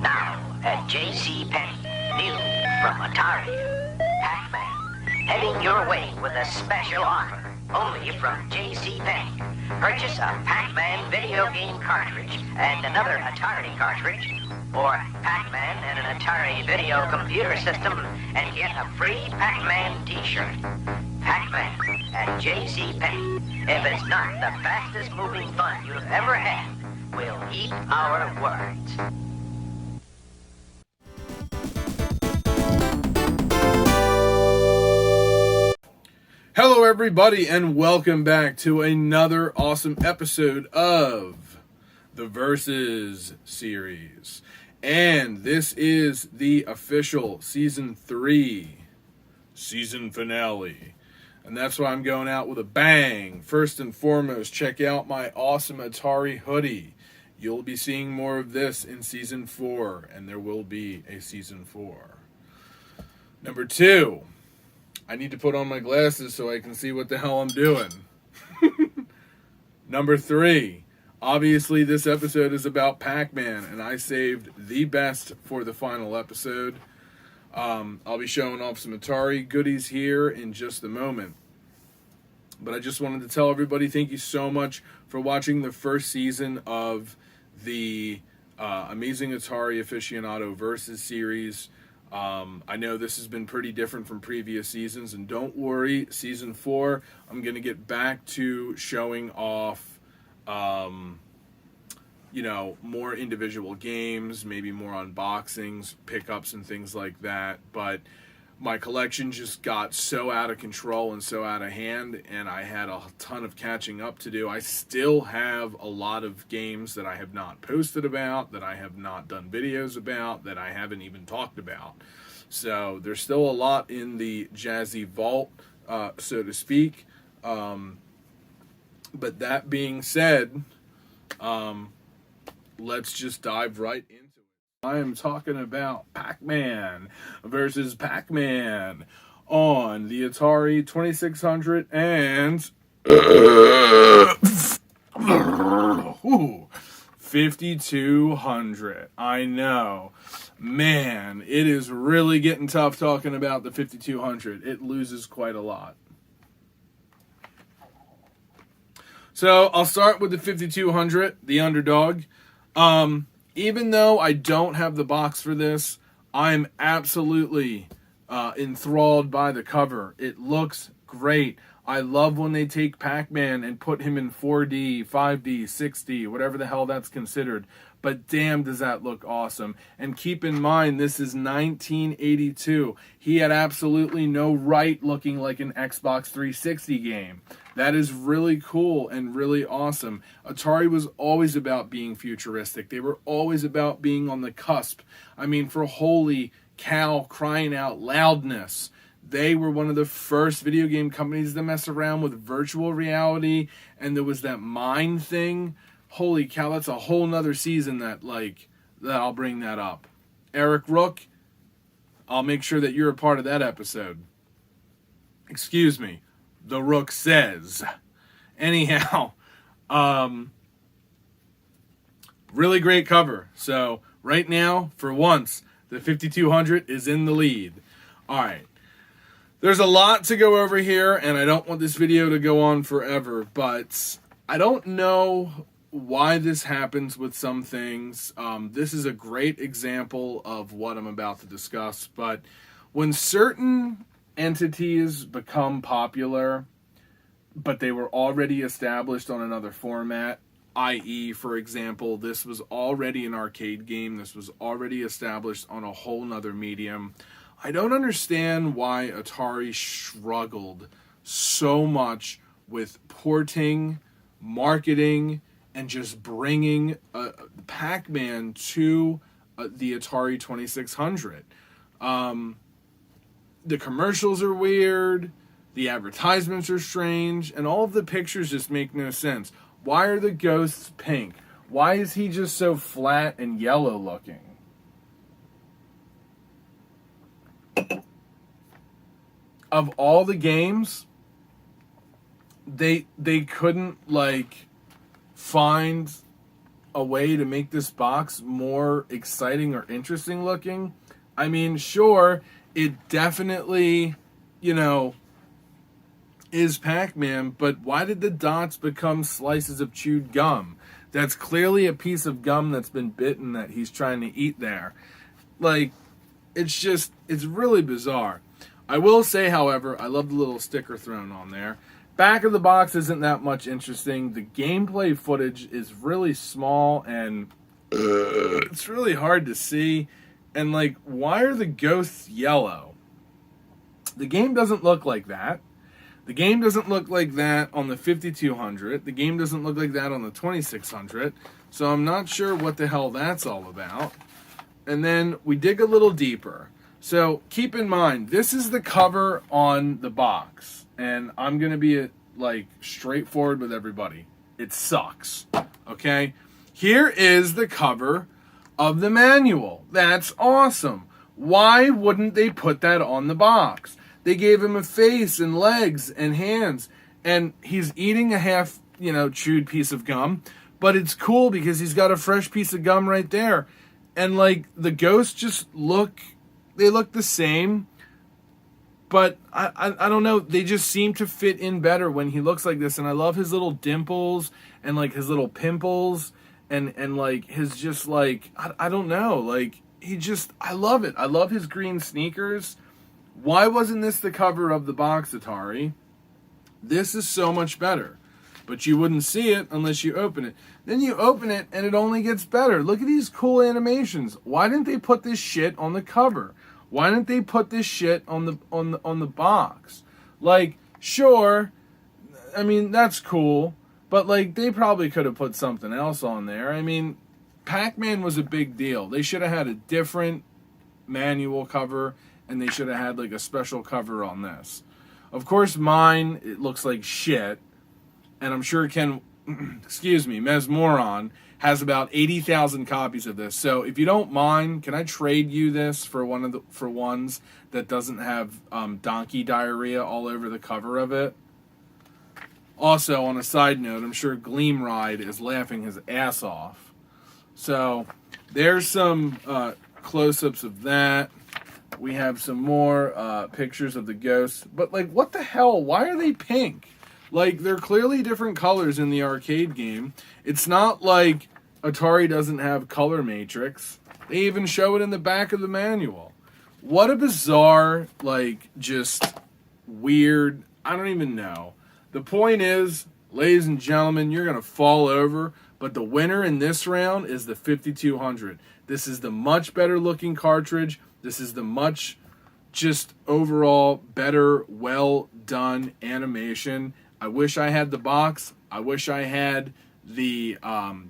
Now at JCPenney, new from Atari, Pac Man, heading your way with a special offer only from JCPenney. Purchase a Pac Man video game cartridge and another Atari cartridge, or Pac Man and an Atari video computer system, and get a free Pac Man t-shirt. Pac Man at JCPenney. If it's not the fastest moving fun you've ever had, we'll eat our words. Hello everybody and welcome back to another awesome episode of the Versus series. And this is the official Season 3 season finale. And that's why I'm going out with a bang. First and foremost, check out my awesome Atari hoodie. You'll be seeing more of this in Season 4, and there will be a Season 4. Number 2, I need to put on my glasses so I can see what the hell I'm doing. Number 3, obviously this episode is about Pac Man, and I saved the best for the final episode. I'll be showing off some Atari goodies here in just a moment. But I just wanted to tell everybody thank you so much for watching the first season of the Amazing Atari Aficionado Versus series. I know this has been pretty different from previous seasons, and don't worry, Season 4, I'm going to get back to showing off more individual games, maybe more unboxings, pickups, and things like that. But my collection just got so out of control and so out of hand, and I had a ton of catching up to do. I still have a lot of games that I have not posted about, that I have not done videos about, that I haven't even talked about. So there's still a lot in the Jazzy Vault, so to speak. But that being said, let's just dive right into it. I am talking about Pac Man versus Pac Man on the Atari 2600 and 5200. I know. Man, it is really getting tough talking about the 5200. It loses quite a lot. So I'll start with the 5200, the underdog. Even though I don't have the box for this, I'm absolutely enthralled by the cover. It looks great. I love when they take Pac Man and put him in 4D, 5D, 6D, whatever the hell that's considered. But damn, does that look awesome. And keep in mind, this is 1982. He had absolutely no right looking like an Xbox 360 game. That is really cool and really awesome. Atari was always about being futuristic. They were always about being on the cusp. I mean, for holy cow, crying out loudness. They were one of the first video game companies to mess around with virtual reality, and there was that Mind thing. Holy cow, that's a whole nother season that I'll bring that up. Eric Rook, I'll make sure that you're a part of that episode. Excuse me, the Rook says. Anyhow, really great cover. So right now, for once, the 5200 is in the lead. All right. There's a lot to go over here, and I don't want this video to go on forever, but I don't know why this happens with some things. This is a great example of what I'm about to discuss, but when certain entities become popular, but they were already established on another format, i.e., for example, this was already an arcade game, this was already established on a whole nother medium, I don't understand why Atari struggled so much with porting, marketing, and just bringing Pac Man to the Atari 2600. The commercials are weird, the advertisements are strange, and all of the pictures just make no sense. Why are the ghosts pink? Why is he just so flat and yellow looking? Of all the games, they couldn't find a way to make this box more exciting or interesting looking. I mean, sure, it definitely, you know, is Pac Man, but why did the dots become slices of chewed gum? That's clearly a piece of gum that's been bitten that he's trying to eat there. Like, it's really bizarre. I will say, however, I love the little sticker thrown on there. Back of the box isn't that much interesting. The gameplay footage is really small and it's really hard to see. And like, why are the ghosts yellow? The game doesn't look like that. The game doesn't look like that on the 5200. The game doesn't look like that on the 2600. So I'm not sure what the hell that's all about. And then we dig a little deeper. So keep in mind, this is the cover on the box. And I'm going to be like straightforward with everybody. It sucks. Okay? Here is the cover of the manual. That's awesome. Why wouldn't they put that on the box? They gave him a face and legs and hands. And he's eating a half, chewed piece of gum. But it's cool because he's got a fresh piece of gum right there. And like the ghosts just look the same. But I don't know, they just seem to fit in better when he looks like this. And I love his little dimples and like his little pimples and like his just like, I don't know, like I love it. I love his green sneakers. Why wasn't this the cover of the box, Atari? This is so much better. But you wouldn't see it unless you open it. Then you open it and it only gets better. Look at these cool animations. Why didn't they put this shit on the cover? Why didn't they put this shit on the box? Like, sure, I mean, that's cool, but like they probably could have put something else on there. I mean, Pac Man was a big deal. They should have had a different manual cover, and they should have had like a special cover on this. Of course, mine, it looks like shit, and I'm sure Mesmoron has about 80,000 copies of this. So if you don't mind, can I trade you this for ones that doesn't have donkey diarrhea all over the cover of it? Also, on a side note, I'm sure Gleamride is laughing his ass off. So there's some close-ups of that. We have some more pictures of the ghosts. But like, what the hell? Why are they pink? Like, they're clearly different colors in the arcade game. It's not like Atari doesn't have color matrix. They even show it in the back of the manual. What a bizarre, like, just weird, I don't even know. The point is, ladies and gentlemen, you're going to fall over, but the winner in this round is the 5200. This is the much better looking cartridge. This is the much, just overall better, well done animation. I wish I had the box. I wish I had the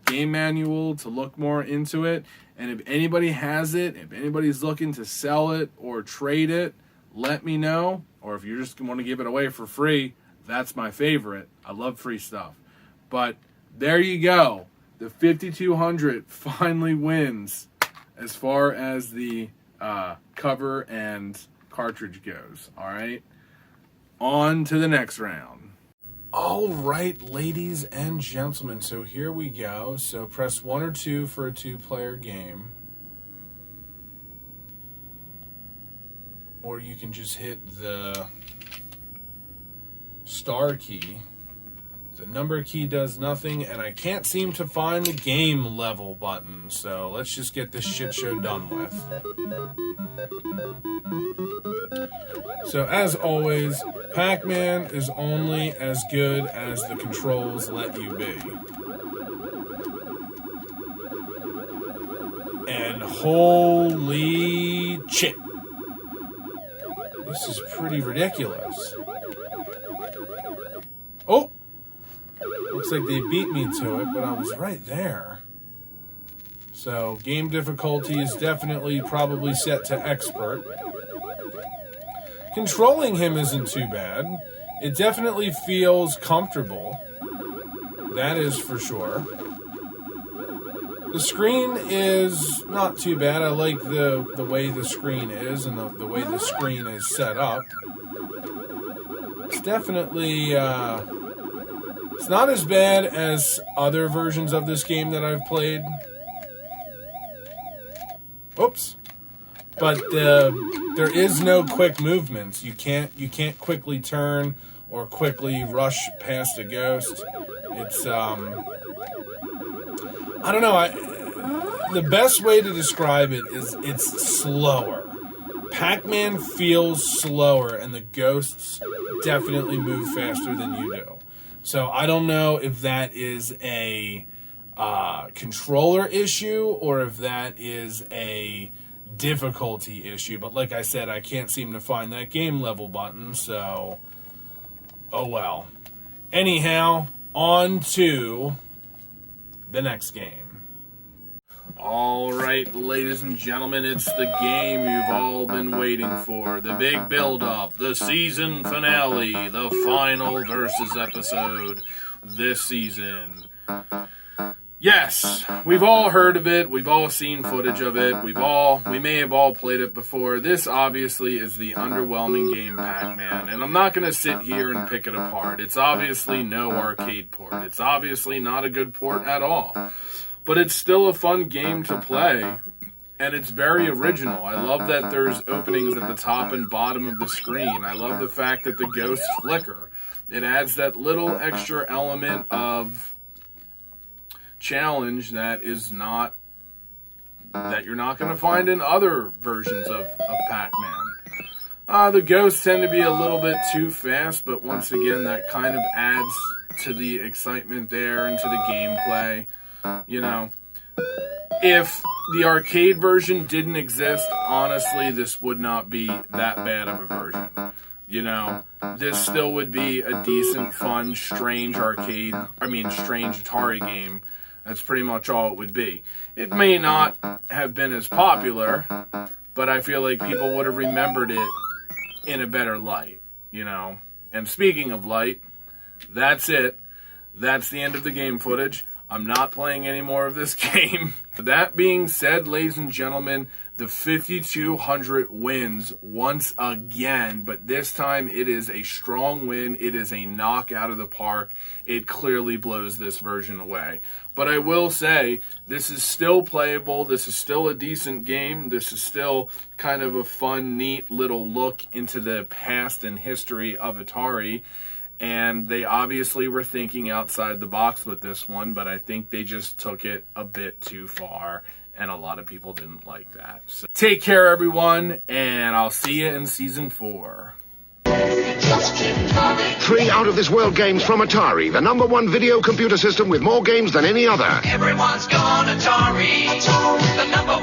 game manual to look more into it. And if anybody has it, if anybody's looking to sell it or trade it, let me know. Or if you just want to give it away for free, that's my favorite. I love free stuff. But there you go. The 5200 finally wins as far as the cover and cartridge goes. All right. On to the next round. All right, ladies and gentlemen, so here we go. So press 1 or 2 for a 2-player game. Or you can just hit the star key. The number key does nothing, and I can't seem to find the game level button. So let's just get this shit show done with. So as always, Pac Man is only as good as the controls let you be. And holy shit. This is pretty ridiculous. Oh! Looks like they beat me to it, but I was right there. So, game difficulty is definitely probably set to expert. Controlling him isn't too bad. It definitely feels comfortable. That is for sure. The screen is not too bad. I like the way the screen is and the way the screen is set up. It's definitely It's not as bad as other versions of this game that I've played. Oops. But there is no quick movements. You can't quickly turn or quickly rush past a ghost. It's I don't know. The best way to describe it is it's slower. Pac Man feels slower, and the ghosts definitely move faster than you do. So I don't know if that is a controller issue or if that is a difficulty issue. But like I said, I can't seem to find that game level button, so oh well. Anyhow, on to the next game. All right, ladies and gentlemen, it's the game you've all been waiting for. The big build-up, the season finale, the final versus episode this season. Yes, we've all heard of it. We've all seen footage of it. We may have all played it before. This obviously is the underwhelming game Pac Man, and I'm not going to sit here and pick it apart. It's obviously no arcade port. It's obviously not a good port at all. But it's still a fun game to play, and it's very original. I love that there's openings at the top and bottom of the screen. I love the fact that the ghosts flicker. It adds that little extra element of challenge that you're not going to find in other versions of Pac Man. The ghosts tend to be a little bit too fast, but once again, that kind of adds to the excitement there and to the gameplay. You know, if the arcade version didn't exist, honestly, this would not be that bad of a version. You know, this still would be a decent, fun, strange Atari game. That's pretty much all it would be. It may not have been as popular, but I feel like people would have remembered it in a better light, you know. And speaking of light, that's it. That's the end of the game footage. I'm not playing any more of this game. That being said, ladies and gentlemen, the 5200 wins once again, but this time it is a strong win. It is a knock out of the park. It clearly blows this version away. But I will say, this is still playable. This is still a decent game. This is still kind of a fun, neat little look into the past and history of Atari. And they obviously were thinking outside the box with this one, but I think they just took it a bit too far, and a lot of people didn't like that. So take care, everyone, and I'll see you in Season 4. 3 out-of-this-world games from Atari, the #1 video computer system with more games than any other. Everyone's gone Atari, the #1